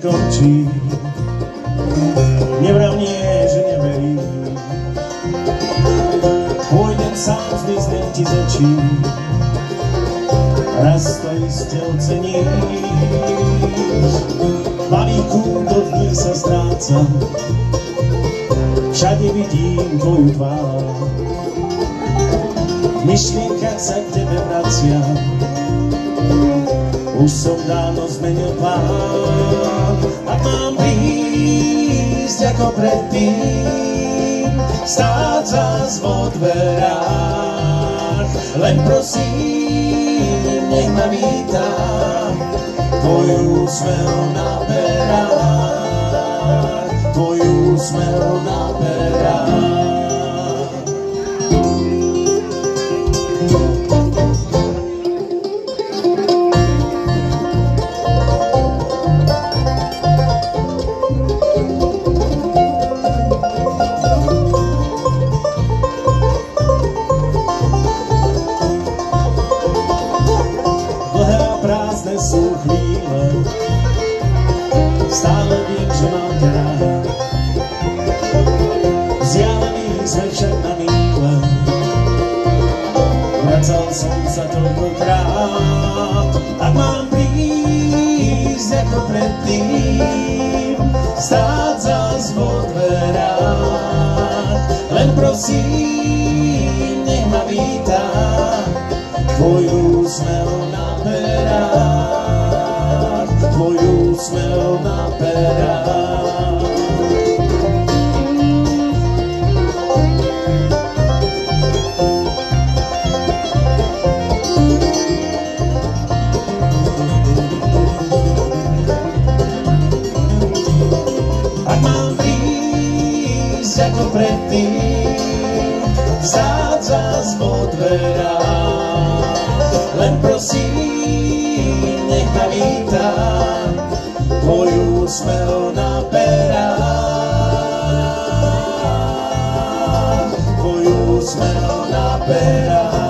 nekončí. Nevrav nie, že neverí. Pôjdem sám, zmiznem ti z očí. Raz to iste oceníš. Malý kút od nich sa stráca. Všade vidím tvoju tvár. V myšlienkach sa k tebe vraciam. Už som dávno zmenil plán. Ak mám prísť ako predtým, stáť zas vo dverách, len prosím, nech ma vítá tvoj úsmev na perách, tvoj úsmev na perách. Sú chvíle, stále vím, že mám ťa rád. Vzdialení sme však na míle, vracal som sa toľkokrát. Ak mám prísť ako predtým, stáť zas vo dverách, len prosím, nech ma vítá tvoj úsmev na perách, tvoj úsmev na perách. Ak mám prísť ako predtým, stáť zas vo dverách, len prosím, nech ma vítá tvoj úsmev na perách, tvoj úsmev na perách.